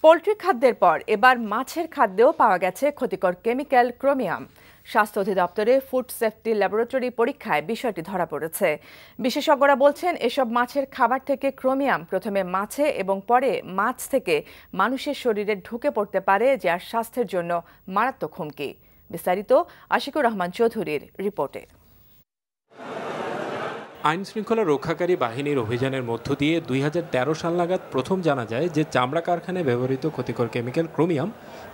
Poultry খাদ্যের পর এবার মাছের খাদ্যেও পাওয়া গেছে ক্ষতিকর কেমিক্যাল ক্রোমিয়াম। স্বাস্থ্য অধিদপ্তরে ফুড সেফটি ল্যাবরেটরি পরীক্ষায় বিষয়টি ধরা পড়েছে। বিশেষজ্ঞরা বলছেন, এসব মাছের খাবার থেকে ক্রোমিয়াম প্রথমে মাছে এবং পরে মাছ থেকে মানুষের শরীরে ঢুকে পড়তে পারে, যা স্বাস্থ্যের জন্য মারাত্মক হুমকি। বিস্তারিত আশিকুর রহমান চৌধুরীর রিপোর্টে। আইন শৃঙ্খলা রক্ষাকারী বাহিনীর অভিযানের মধ্য দিয়ে 2013 সাল নাগাদ প্রথম জানা যায় যে চামড়া কারখানায় ব্যবহৃত ক্ষতিকর কেমিক্যাল ক্রোমিয়াম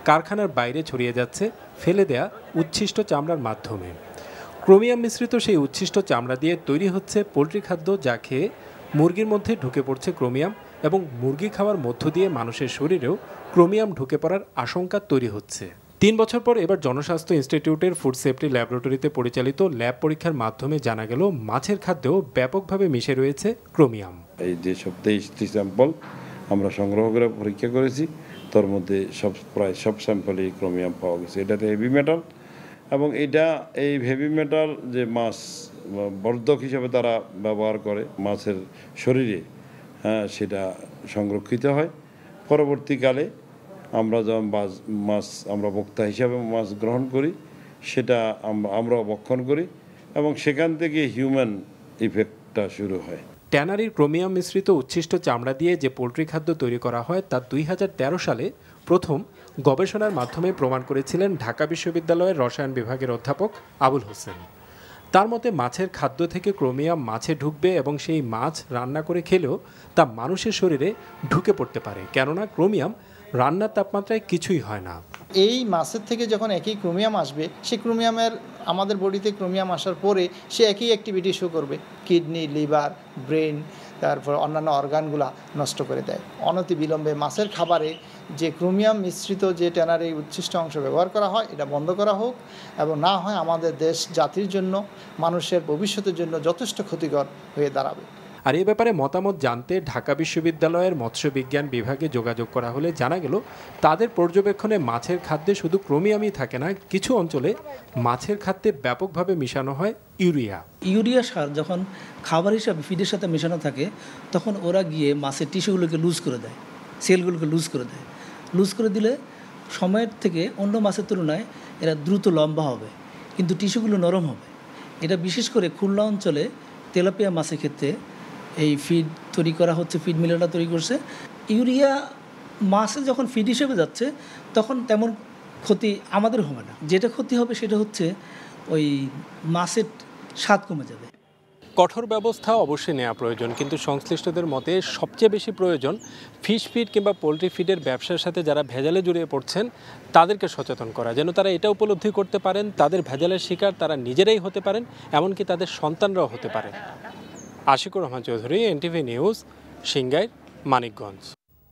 কারখানার বাইরে ছড়িয়ে যাচ্ছে ফেলে দেয়া উচ্ছিষ্ট চামড়ার মাধ্যমে। ক্রোমিয়াম মিশ্রিত সেই উচ্ছিষ্ট চামড়া দিয়ে তৈরি হচ্ছে পোলট্রি খাদ্য, যা খেয়ে মুরগির মধ্যে ঢুকে পড়ছে ক্রোমিয়াম এবং মুরগি খাওয়ার মধ্য দিয়ে মানুষের শরীরেও ক্রোমিয়াম ঢুকে পড়ার আশঙ্কা তৈরি হচ্ছে। 3 বছর পর এবার জনস্বাস্থ্য ইনস্টিটিউটের ফুড সেফটি ল্যাবরেটরিতে পরিচালিত ল্যাব পরীক্ষার মাধ্যমে জানা গেল মাছের খাদ্যেও ব্যাপকভাবে মিশে রয়েছে ক্রোমিয়াম। এই যে সব 23টি স্যাম্পল আমরা সংগ্রহ করে পরীক্ষা করেছি, তার মধ্যে প্রায় সব স্যাম্পলেই ক্রোমিয়াম পাওয়া গেছে। এটাতে হেভি মেটাল, এবং এই হেভি মেটাল যে মাছ বর্ধক হিসেবে তারা ব্যবহার করে মাছের শরীরে, সেটা সংরক্ষিত হয়। পরবর্তীকালে আমরা যখন মাছ আমরা ভোক্তা হিসাবে মাছ গ্রহণ করি, সেটা আমরা ভক্ষণ করি এবং সেখান থেকে হিউম্যান ইফেক্টটা শুরু হয়। ট্যানারির ক্রোমিয়াম মিশ্রিত উচ্ছিষ্ট চামড়া দিয়ে যে পোলট্রি খাদ্য তৈরি করা হয় তা 2013 সালে প্রথম গবেষণার মাধ্যমে প্রমাণ করেছিলেন ঢাকা বিশ্ববিদ্যালয়ের রসায়ন বিভাগের অধ্যাপক আবুল হোসেন। তার মতে মাছের খাদ্য থেকে ক্রোমিয়াম মাছে ঢুকবে এবং সেই মাছ রান্না করে খেলেও তা মানুষের শরীরে ঢুকে পড়তে পারে, কেননা ক্রোমিয়াম রান্নার তাপমাত্রায় কিছুই হয় না। এই মাছের থেকে যখন একই ক্রোমিয়াম আসবে, সেই ক্রোমিয়ামের আমাদের বডিতে ক্রোমিয়াম আসার পরে সে একই অ্যাক্টিভিটি শো করবে, কিডনি, লিভার, ব্রেন, তারপর অন্যান্য অর্গানগুলা নষ্ট করে দেয়। অনতি বিলম্বে মাছের খাবারে যে ক্রোমিয়াম মিশ্রিত যে ট্যানারি উচ্ছিষ্ট অংশ ব্যবহার করা হয়, এটা বন্ধ করা হোক, এবং না হয় আমাদের দেশ জাতির জন্য, মানুষের ভবিষ্যতের জন্য যথেষ্ট ক্ষতিকর হয়ে দাঁড়াবে। আর এ ব্যাপারে মতামত জানতে ঢাকা বিশ্ববিদ্যালয়ের মৎস্য বিজ্ঞান বিভাগে যোগাযোগ করা হলে জানা গেল, তাদের পর্যবেক্ষণে মাছের খাদ্যে শুধু ক্রোমিয়ামই থাকে না, কিছু অঞ্চলে মাছের খাদ্যে ব্যাপকভাবে মিশানো হয় ইউরিয়া সার। যখন খাবার হিসাবে ফিডের সাথে মেশানো থাকে, তখন ওরা গিয়ে মাছের টিস্যুগুলোকে লুজ করে দেয়, সেলগুলোকে লুজ করে দেয়। লুজ করে দিলে সময়ের থেকে অন্য মাছের তুলনায় এরা দ্রুত লম্বা হবে, কিন্তু টিস্যুগুলো নরম হবে। এটা বিশেষ করে খুলনা অঞ্চলে তেলাপিয়া মাছের ক্ষেত্রে এই ফিড তৈরি করা হচ্ছে, ফিড মিলটা তৈরি করছে। ইউরিয়া মাছে যখন ফিড হিসেবে যাচ্ছে, তখন তেমন ক্ষতি আমাদের হবে না। যেটা ক্ষতি হবে সেটা হচ্ছে ওই মাছের স্বাদ কমে যাবে। কঠোর ব্যবস্থা অবশ্যই নেওয়া প্রয়োজন, কিন্তু সংশ্লিষ্টদের মতে সবচেয়ে বেশি প্রয়োজন ফিশ ফিড কিংবা পোলট্রি ফিডের ব্যবসার সাথে যারা ভেজালে জড়িয়ে পড়ছেন তাদেরকে সচেতন করা, যেন তারা এটা উপলব্ধি করতে পারেন তাদের ভেজালের শিকার তারা নিজেরাই হতে পারেন, এমনকি তাদের সন্তানরাও হতে পারেন। Ashikur Rahman Chowdhury, NTV news, Singair, Manikganj.